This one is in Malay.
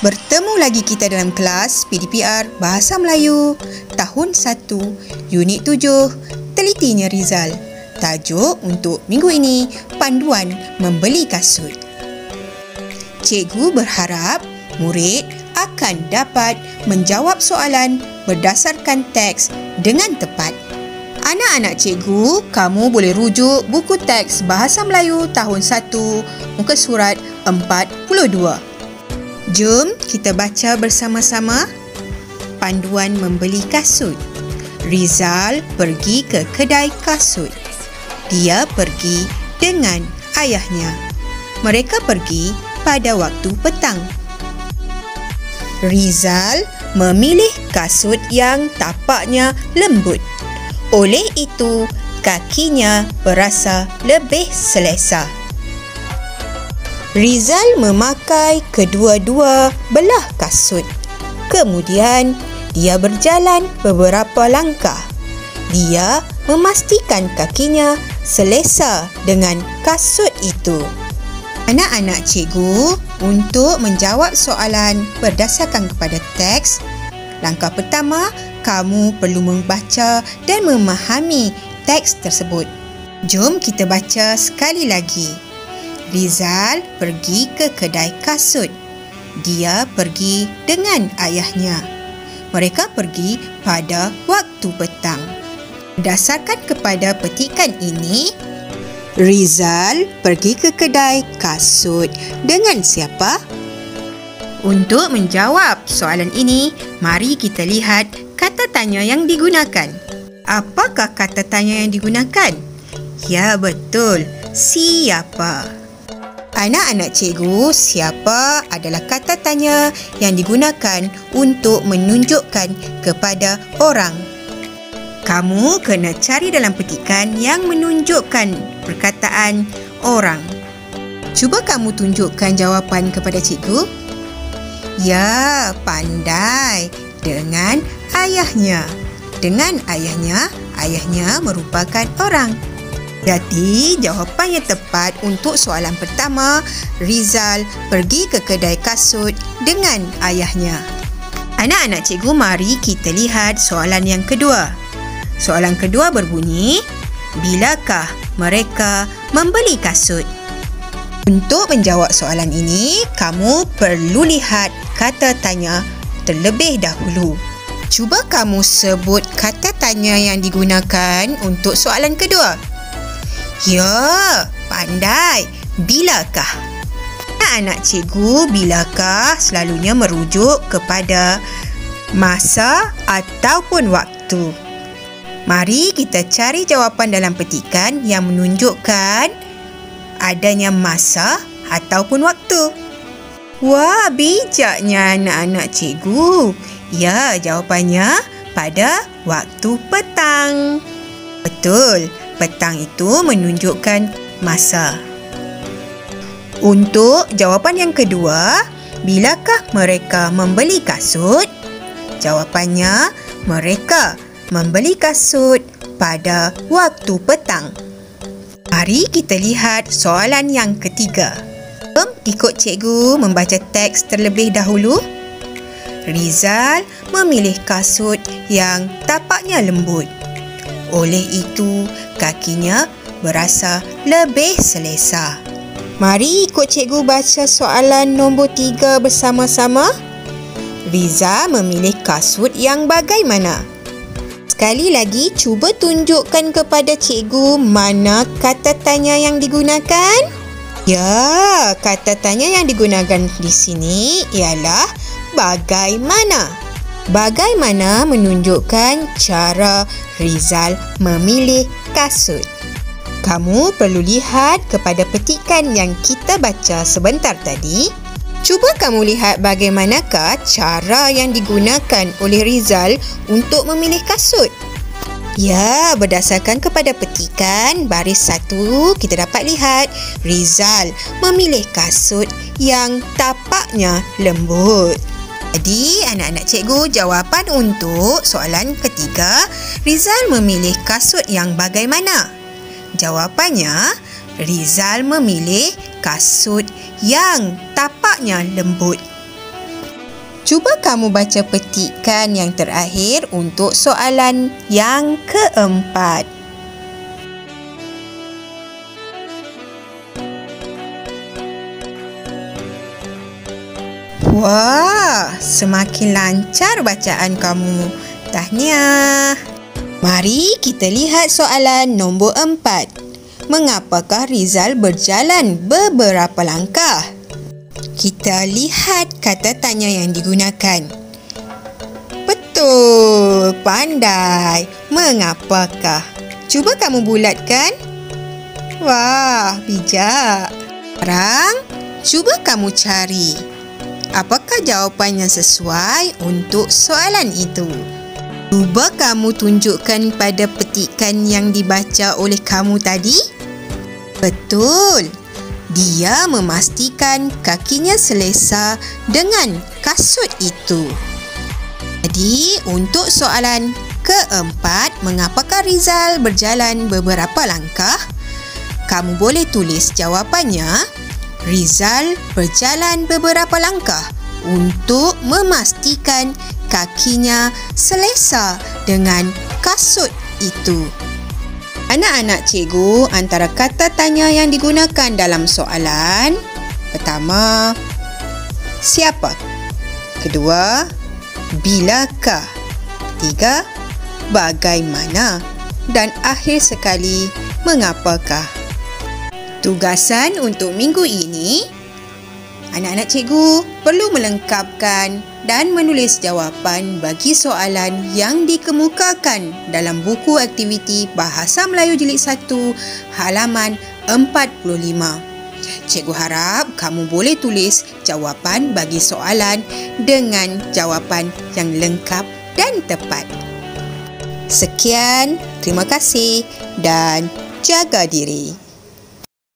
Bertemu lagi kita dalam kelas PDPR Bahasa Melayu Tahun 1 Unit 7 Telitinya Rizal. Tajuk untuk minggu ini, Panduan Membeli Kasut. Cikgu berharap murid akan dapat menjawab soalan berdasarkan teks dengan tepat. Anak-anak cikgu, kamu boleh rujuk buku teks Bahasa Melayu tahun 1, muka surat 42. Jom kita baca bersama-sama. Panduan membeli kasut. Rizal pergi ke kedai kasut. Dia pergi dengan ayahnya. Mereka pergi pada waktu petang. Rizal memilih kasut yang tapaknya lembut. Oleh itu, kakinya berasa lebih selesa. Rizal memakai kedua-dua belah kasut. Kemudian, dia berjalan beberapa langkah. Dia memastikan kakinya selesa dengan kasut itu. Anak-anak cikgu, untuk menjawab soalan berdasarkan kepada teks, langkah pertama, kamu perlu membaca dan memahami teks tersebut. Jom kita baca sekali lagi. Rizal pergi ke kedai kasut. Dia pergi dengan ayahnya. Mereka pergi pada waktu petang. Berdasarkan kepada petikan ini, Rizal pergi ke kedai kasut dengan siapa? Untuk menjawab soalan ini, mari kita lihat kata tanya yang digunakan. Apakah kata tanya yang digunakan? Ya, betul. Siapa? Anak-anak cikgu, siapa adalah kata tanya yang digunakan untuk menunjukkan kepada orang. Kamu kena cari dalam petikan yang menunjukkan perkataan orang. Cuba kamu tunjukkan jawapan kepada cikgu. Ya, pandai. Dengan ayahnya. Dengan ayahnya, ayahnya merupakan orang. Jadi, jawapan yang tepat untuk soalan pertama, Rizal pergi ke kedai kasut dengan ayahnya. Anak-anak cikgu, mari kita lihat soalan yang kedua. Soalan kedua berbunyi, bilakah mereka membeli kasut? Untuk menjawab soalan ini, kamu perlu lihat kata tanya terlebih dahulu. Cuba kamu sebut kata tanya yang digunakan untuk soalan kedua. Ya, pandai. Bilakah? Anak-anak cikgu, bilakah selalunya merujuk kepada masa ataupun waktu. Mari kita cari jawapan dalam petikan yang menunjukkan adanya masa ataupun waktu. Wah, bijaknya anak-anak cikgu. Ya, jawapannya pada waktu petang. Betul. Petang itu menunjukkan masa. Untuk jawapan yang kedua, bilakah mereka membeli kasut? Jawapannya, mereka membeli kasut pada waktu petang. Mari kita lihat soalan yang ketiga. Jom ikut cikgu membaca teks terlebih dahulu. Rizal memilih kasut yang tapaknya lembut. Oleh itu, kakinya berasa lebih selesa. Mari ikut cikgu baca soalan nombor 3 bersama-sama. Rizal memilih kasut yang bagaimana? Sekali lagi, cuba tunjukkan kepada cikgu mana kata tanya yang digunakan. Ya, kata tanya yang digunakan di sini ialah bagaimana. Bagaimana menunjukkan cara Rizal memilih kasut. Kamu perlu lihat kepada petikan yang kita baca sebentar tadi. Cuba kamu lihat bagaimanakah cara yang digunakan oleh Rizal untuk memilih kasut. Ya, berdasarkan kepada petikan baris 1, kita dapat lihat Rizal memilih kasut yang tapaknya lembut. Jadi, anak-anak cikgu, jawapan untuk soalan ketiga, Rizal memilih kasut yang bagaimana? Jawapannya, Rizal memilih kasut yang tapaknya lembut. Cuba kamu baca petikan yang terakhir untuk soalan yang keempat. Wah, semakin lancar bacaan kamu. Tahniah. Mari kita lihat soalan nombor 4. Mengapakah Rizal berjalan beberapa langkah? Kita lihat kata tanya yang digunakan. Betul, pandai. Mengapakah? Cuba kamu bulatkan. Wah, bijak. Sekarang, cuba kamu cari. Apakah jawapan yang sesuai untuk soalan itu? Cuba kamu tunjukkan pada petikan yang dibaca oleh kamu tadi. Betul. Dia memastikan kakinya selesa dengan kasut itu. Jadi, untuk soalan keempat, mengapakah Rizal berjalan beberapa langkah? Kamu boleh tulis jawapannya. Rizal berjalan beberapa langkah untuk memastikan kakinya selesa dengan kasut itu. Anak-anak cikgu, antara kata tanya yang digunakan dalam soalan, pertama, siapa? Kedua, bilakah? Ketiga, bagaimana? Dan akhir sekali, mengapakah? Tugasan untuk minggu ini, anak-anak cikgu perlu melengkapkan dan menulis jawapan bagi soalan yang dikemukakan dalam buku aktiviti Bahasa Melayu Jilid 1 halaman 45. Cikgu harap kamu boleh tulis jawapan bagi soalan dengan jawapan yang lengkap dan tepat. Sekian, terima kasih dan jaga diri.